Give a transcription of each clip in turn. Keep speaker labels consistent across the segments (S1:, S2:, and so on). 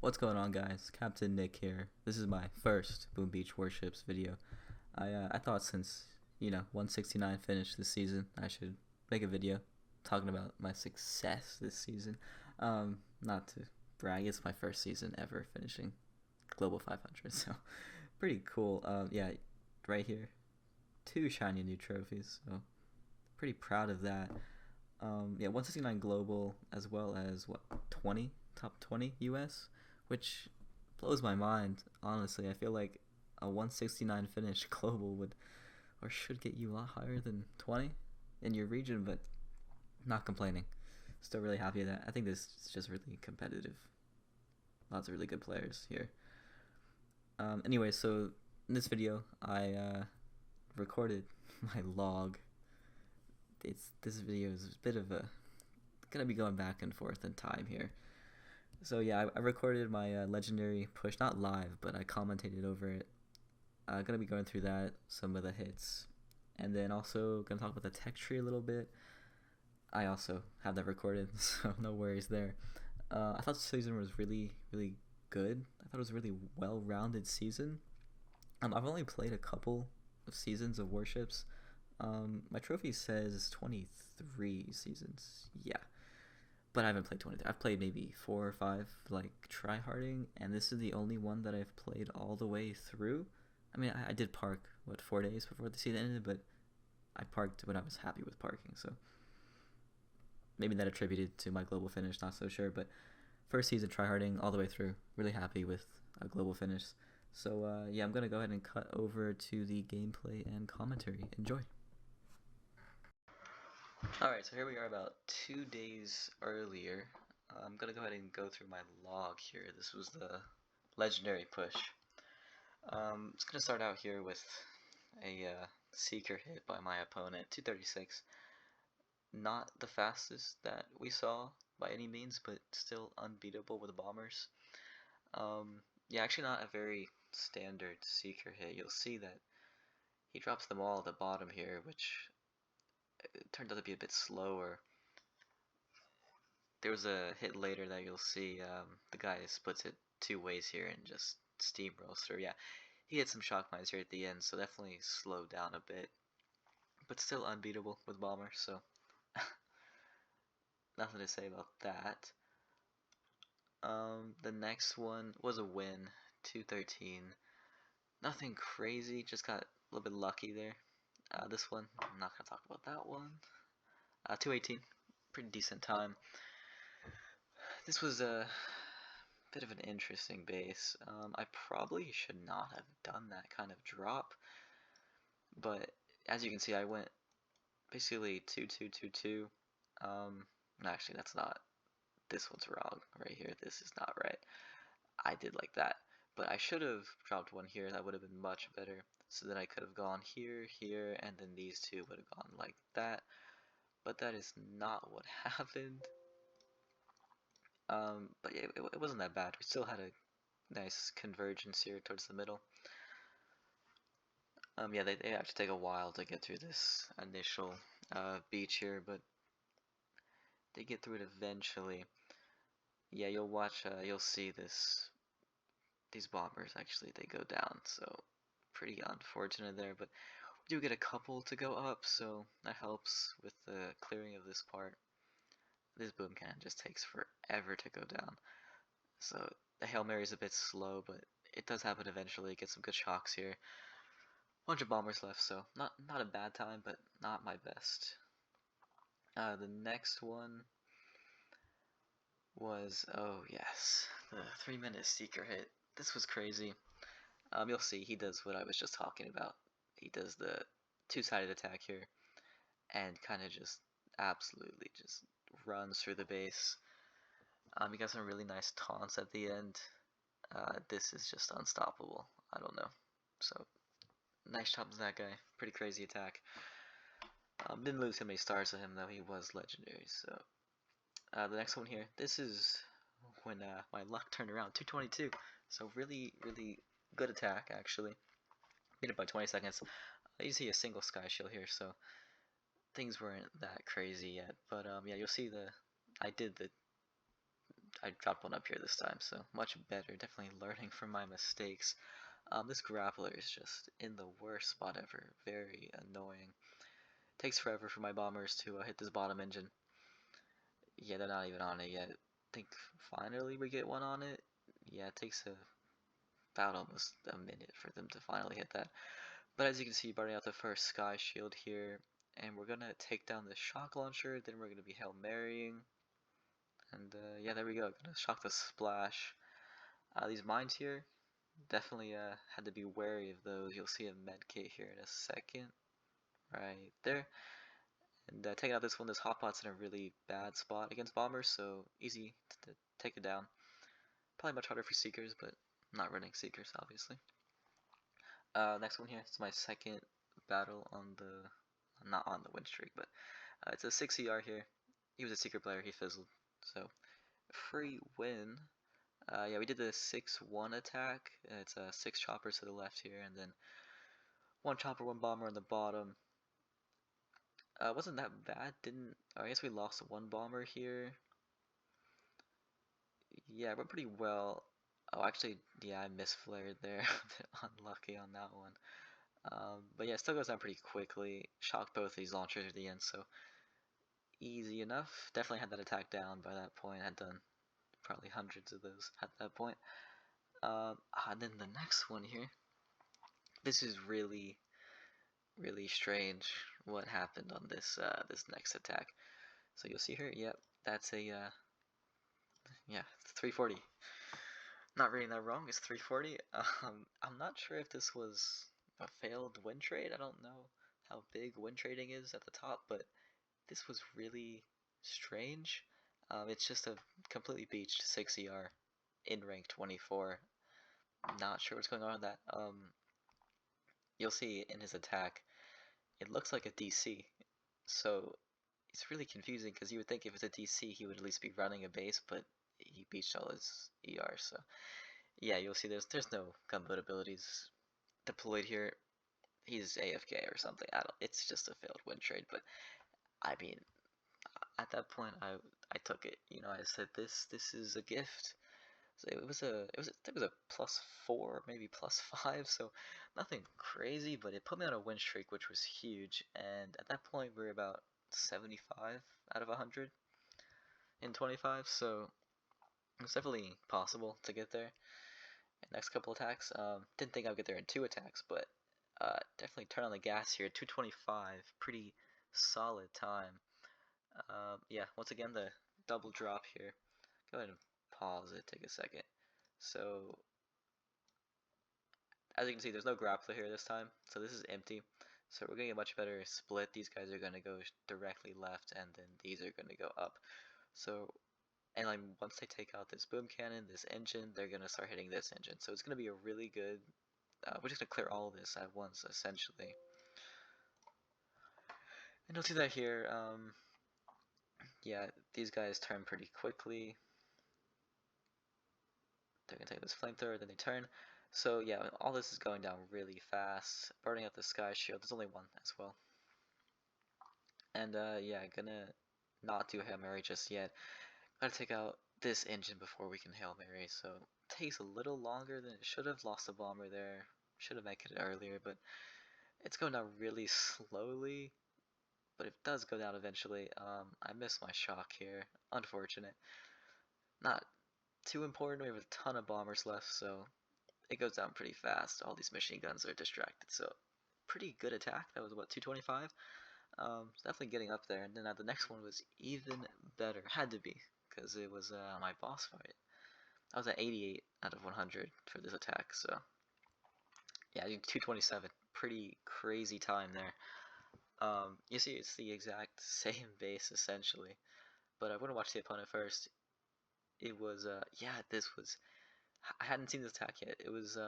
S1: What's going on, guys? Captain Nick here. This is my first Boom Beach Warships video. I thought since 169 finished this season, I should make a video talking about my success this season. Not to brag, it's my first season ever finishing Global 500, so pretty cool. Yeah, right here, two shiny new trophies, so pretty proud of that. Yeah, 169 global as well as what 20 top 20 US, which blows my mind. Honestly, I feel like a 169 finish global would or should get you a lot higher than 20 in your region, but not complaining. Still really happy with that. I think this is just really competitive. Lots of really good players here. Anyway, so in this video, I recorded my log. This video is a bit of a gonna be going back and forth in time here. So yeah, I recorded my legendary push, not live, but I commentated over it. Gonna be going through that, some of the hits, and then also gonna talk about the tech tree a little bit. I also have that recorded, so no worries there. I thought the season was really good. I thought it was a really well-rounded season. I've only played a couple of seasons of Warships. My trophy says 23 seasons. Yeah, but I haven't played 23. I've played maybe 4 or 5 like tryharding, and this is the only one that I've played all the way through. I mean, I did park 4 days before the season ended, but I parked when I was happy with parking, so maybe that attributed to my global finish, not so sure. But first season tryharding all the way through, really happy with a global finish. So yeah, I'm gonna go ahead and cut over to the gameplay and commentary. Enjoy. Alright, so here we are about 2 days earlier. I'm gonna go ahead and go through my log here. This was the legendary push. It's gonna start out here with a seeker hit by my opponent, 236. Not the fastest that we saw by any means, but still unbeatable with bombers. Yeah, actually not a very standard seeker hit. You'll see that he drops them all at the bottom here, which turned out to be a bit slower. There was a hit later that you'll see the guy splits it 2 ways here and just steamrolls through. Yeah, he hit some shock mines here at the end, so definitely slowed down a bit, but still unbeatable with bomber. So nothing to say about that. The next one was a win, 213. Nothing crazy, just got a little bit lucky there. This one, I'm not gonna talk about that one. 218, pretty decent time. This was a bit of an interesting base. I probably should not have done that kind of drop, but as you can see, I went basically 2-2-2-2. Actually, that's not. This one's wrong right here. This is not right. I did like that, but I should have dropped one here. That would have been much better. So then I could have gone here, here, and then these two would have gone like that. But that is not what happened. But yeah, it wasn't that bad. We still had a nice convergence here towards the middle. Yeah, they have to take a while to get through this initial beach here, but they get through it eventually. Yeah, you'll watch, you'll see these bombers actually, they go down, so pretty unfortunate there, but we do get a couple to go up, so that helps with the clearing of this part. This boom cannon just takes forever to go down, so the Hail Mary is a bit slow, but it does happen eventually. Get some good shocks here. Bunch of bombers left, so not a bad time, but not my best. The next one was, oh yes, the 3-minute seeker hit. This was crazy. You'll see he does what I was just talking about. He does the two-sided attack here, and kind of just absolutely just runs through the base. He got some really nice taunts at the end. This is just unstoppable. I don't know. So nice job to that guy. Pretty crazy attack. Didn't lose too many stars to him though. He was legendary. So the next one here. This is when my luck turned around. 222. So really good attack actually. Beat it by 20 seconds. You see a single sky shield here, so things weren't that crazy yet. But yeah, you'll see I did the I dropped one up here this time, so much better. Definitely learning from my mistakes. This grappler is just in the worst spot ever. Very annoying. Takes forever for my bombers to hit this bottom engine. Yeah, they're not even on it yet. I think finally we get one on it. Yeah, it takes about almost a minute for them to finally hit that. But as you can see, burning out the first sky shield here, and we're gonna take down the shock launcher. Then we're gonna be Hail Marrying, and yeah, there we go. Gonna shock the splash. These mines here, definitely had to be wary of those. You'll see a med kit here in a second, right there. And taking out this one, this hotpot's in a really bad spot against bombers, so easy to take it down. Probably much harder for seekers, but not running seekers, obviously. Next one here, it's my second battle on the, not on the win streak, but it's a 6 ER here. He was a seeker player, he fizzled, so free win. Yeah, we did the 6-1 attack. It's 6 choppers to the left here, and then 1 chopper, 1 bomber on the bottom. Wasn't that bad. Didn't, I guess we lost 1 bomber here. Yeah, it went pretty well. Oh, actually, yeah, I misflared there. A bit unlucky on that one. But yeah, it still goes down pretty quickly. Shocked both these launchers at the end, so easy enough. Definitely had that attack down by that point. Had done probably hundreds of those at that point. And then the next one here. This is really, really strange what happened on this this next attack. So you'll see here, yep, that's a yeah, 340. Not reading that wrong, it's 340. I'm not sure if this was a failed win trade. I don't know how big win trading is at the top, but this was really strange. It's just a completely beached 6 ER in rank 24. Not sure what's going on with that. You'll see in his attack, it looks like a DC. So it's really confusing because you would think if it's a DC, he would at least be running a base, but he beached all his ER. So yeah, you'll see there's no gunboat abilities deployed here. He's AFK or something. I don't. It's just a failed win trade. But I mean, at that point, I took it. You know, I said this is a gift. So it was a +4, maybe +5. So nothing crazy, but it put me on a win streak, which was huge. And at that point, we were about 75 out of 100 in 25. So it's definitely possible to get there. Next couple attacks, didn't think I'd get there in 2 attacks, but definitely turn on the gas here. 225, pretty solid time. Yeah, once again the double drop here. Go ahead and pause it, take a second. So as you can see, there's no grappler here this time, so this is empty. So we're getting a much better split. These guys are going to go directly left, and then these are going to go up. So, and like once they take out this boom cannon, this engine, they're going to start hitting this engine. So it's going to be a really good, we're just going to clear all of this at once, essentially. And you'll see that here, yeah, these guys turn pretty quickly. They're going to take this flamethrower, then they turn. So yeah, all this is going down really fast. Burning out the sky shield, there's only 1 as well. And yeah, gonna not do Hail Mary just yet. Gotta take out this engine before we can Hail Mary, so it takes a little longer than it should have. Lost a bomber there. Should have made it earlier, but it's going down really slowly. But it does go down eventually. I missed my shock here. Unfortunate. Not too important. We have a ton of bombers left, so it goes down pretty fast. All these machine guns are distracted, so pretty good attack. That was what, 225? Definitely getting up there. And then the next one was even better. Had to be, because it was my boss fight. I was at 88 out of 100 for this attack, so yeah, 227. Pretty crazy time there. You see, it's the exact same base essentially, but I want to watch the opponent first. It was yeah, this was, I hadn't seen this attack yet. It was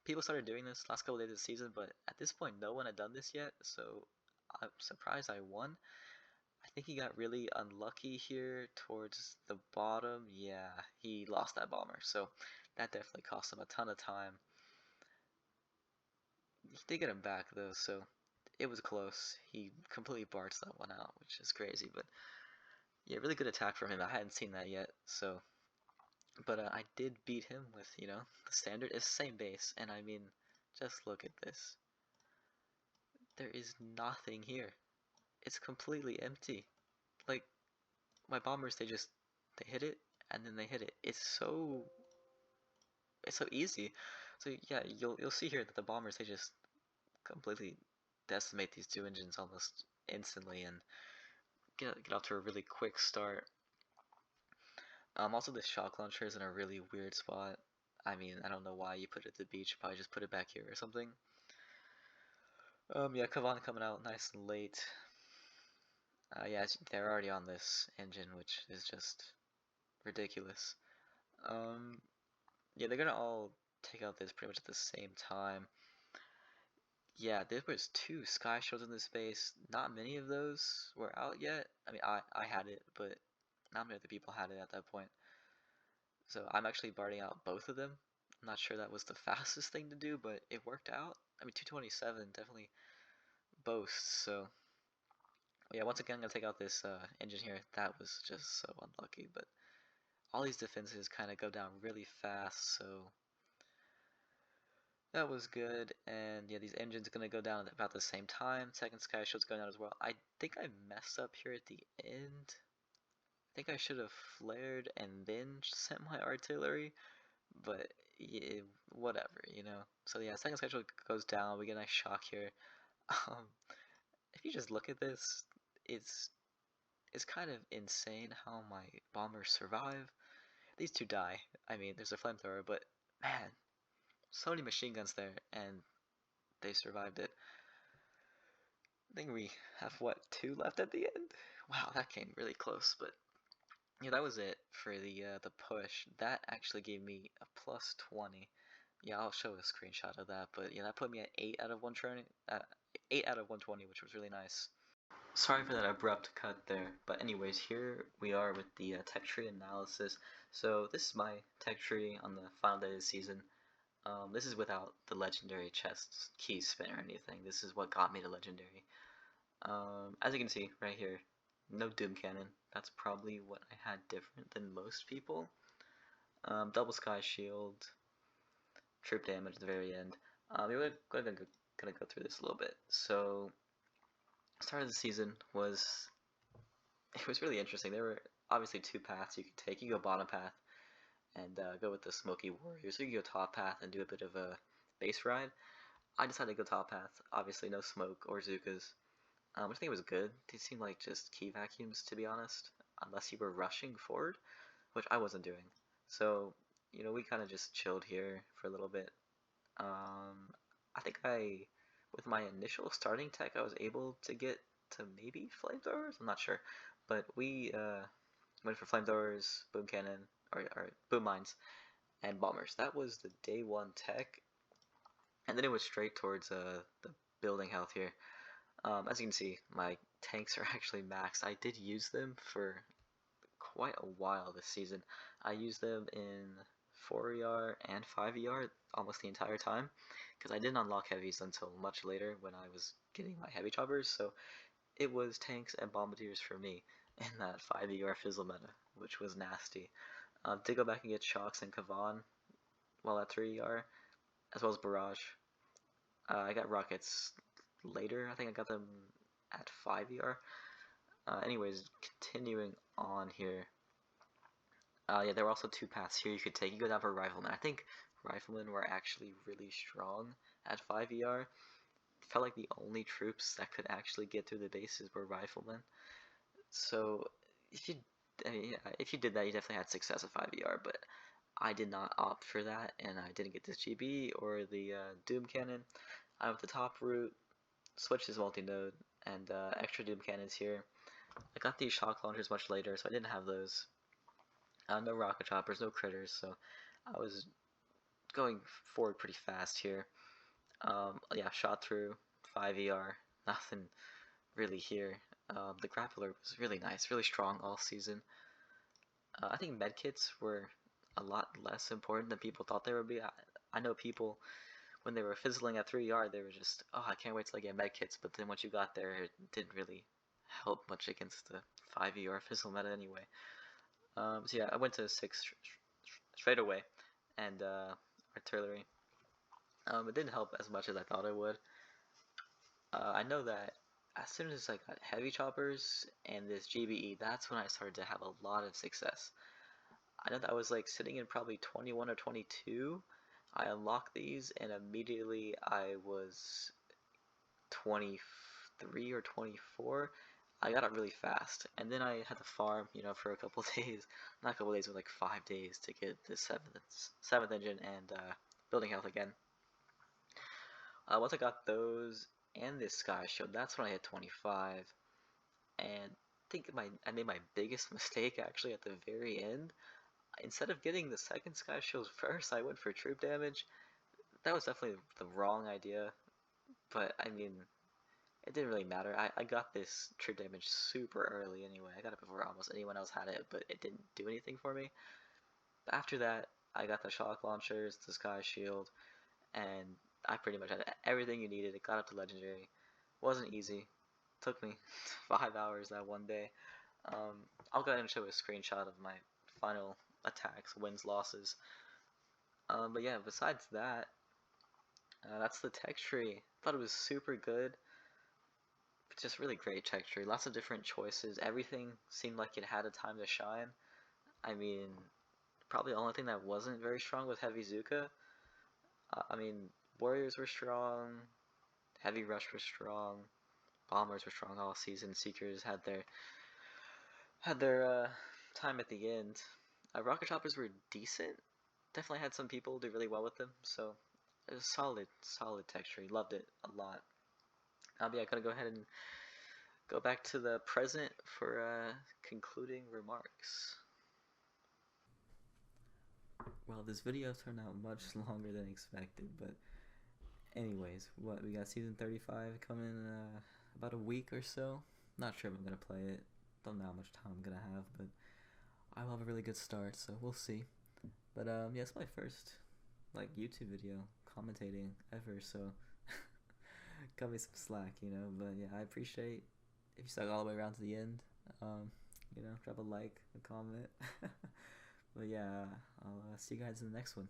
S1: people started doing this last couple days of the season, but at this point no one had done this yet, so I'm surprised I won. I think he got really unlucky here towards the bottom. Yeah, he lost that bomber, so that definitely cost him a ton of time. He did get him back though, so it was close. He completely barged that one out, which is crazy, but yeah, really good attack from him. I hadn't seen that yet, so But I did beat him with, the standard is same base, and I mean, just look at this. There is nothing here. It's completely empty. Like, my bombers, they hit it, and then they hit it. It's so easy. So yeah, you'll see here that the bombers, they just completely decimate these two engines almost instantly and get off to a really quick start. Also, this shock launcher is in a really weird spot. I mean, I don't know why you put it at the beach. Probably just put it back here or something. Yeah, Kavan coming out nice and late. Yeah, they're already on this engine, which is just ridiculous. Um, yeah, they're gonna all take out this pretty much at the same time. Yeah, there was two sky shields in this base. Not many of those were out yet. I mean, I had it, but not many other people had it at that point. So I'm actually barding out both of them. I'm not sure that was the fastest thing to do, but it worked out. I mean, 227 definitely boasts. So yeah, once again, I'm gonna take out this engine here. That was just so unlucky, but all these defenses kind of go down really fast, so that was good. And yeah, these engines are gonna go down at about the same time. Second sky shield's going down as well. I think I messed up here at the end. I think I should have flared and then sent my artillery, but yeah, whatever. So yeah, second sky shield goes down. We get a nice shock here. Um, if you just look at this, it's it's kind of insane how my bombers survive. These two die. I mean, there's a flamethrower, but man, so many machine guns there, and they survived it. I think we have what, two left at the end? Wow, that came really close, but yeah, that was it for the push. That actually gave me a plus 20. Yeah, I'll show a screenshot of that, but yeah, that put me at 8 out of 120, 8 out of 120, which was really nice. Sorry for that abrupt cut there, but anyways, here we are with the tech tree analysis. So this is my tech tree on the final day of the season. This is without the legendary chests, key spin, or anything. This is what got me to legendary. As you can see right here, no doom cannon. That's probably what I had different than most people. Double sky shield, troop damage at the very end. We're gonna go through this a little bit. So, start of the season was it was really interesting. There were obviously two paths you could take. You go bottom path and go with the Smoky Warriors, or you go top path and do a bit of a base ride. I decided to go top path. Obviously, no smoke or Zukas. Which I think was good. They seemed like just key vacuums, to be honest, unless you were rushing forward, which I wasn't doing. So, we kind of just chilled here for a little bit. I think with my initial starting tech, I was able to get to maybe flamethrowers. I'm not sure, but we went for flamethrowers, boom cannon, or boom mines, and bombers. That was the day one tech, and then it was straight towards the building health here. As you can see, my tanks are actually maxed. I did use them for quite a while this season. I used them in 4ER and 5ER almost the entire time, because I didn't unlock heavies until much later when I was getting my heavy choppers, so it was tanks and bombardiers for me in that 5ER fizzle meta, which was nasty. Did go back and get shocks and Kavan while at 3ER, as well as barrage. I got rockets later. I think I got them at 5ER. Anyways, continuing on here. Yeah, there were also two paths here you could take. You go down for riflemen. I think riflemen were actually really strong at 5ER. Felt like the only troops that could actually get through the bases were riflemen. So if you, I mean, yeah, if you did that, you definitely had success at 5ER. But I did not opt for that, and I didn't get this GB or the Doom Cannon. I went the top route, switched to multi-node, and extra Doom Cannons here. I got these shock launchers much later, so I didn't have those. No rocket choppers, no critters, so I was going forward pretty fast here. Yeah, shot through 5ER, nothing really here. The grappler was really nice, really strong all season. I think medkits were a lot less important than people thought they would be. I know people, when they were fizzling at 3ER, they were just, oh, I can't wait till I get medkits, but then once you got there, it didn't really help much against the 5ER fizzle meta anyway. So yeah, I went to straight away, and artillery. It didn't help as much as I thought it would. I know that as soon as I got heavy choppers and this GBE, that's when I started to have a lot of success. I know that I was like sitting in probably 21 or 22. I unlocked these and immediately I was 23 or 24. I got it really fast, and then I had to farm, for a couple days, not a couple days, but like 5 days to get the seventh engine and building health again. Once I got those and this sky shield, that's when I hit 25, and I think I made my biggest mistake actually at the very end. Instead of getting the second sky shield first, I went for troop damage. That was definitely the wrong idea, but I mean, it didn't really matter. I got this troop damage super early anyway. I got it before almost anyone else had it, but it didn't do anything for me. But after that, I got the shock launchers, the sky shield, and I pretty much had everything you needed. It got up to legendary. Wasn't easy. Took me 5 hours that one day. I'll go ahead and show a screenshot of my final attacks, wins, losses. But yeah, besides that, that's the tech tree. Thought it was super good. Just really great tech tree. Lots of different choices. Everything seemed like it had a time to shine. I mean, probably the only thing that wasn't very strong was Heavy Zuka. I mean, Warriors were strong. Heavy Rush was strong. Bombers were strong all season. Seekers had their time at the end. Rocket choppers were decent. Definitely had some people do really well with them. So it was solid tech tree. Loved it a lot. But yeah, I gotta go ahead and go back to the present for concluding remarks. Well, this video turned out much longer than expected, but anyways, what we got season 35 coming in about a week or so. Not sure if I'm gonna play it. Don't know how much time I'm gonna have, but I will have a really good start, so we'll see. But yeah, it's my first like YouTube video commentating ever, so cut me some slack. But yeah, I appreciate if you stuck all the way around to the end. Drop a like, a comment. But yeah, I'll see you guys in the next one.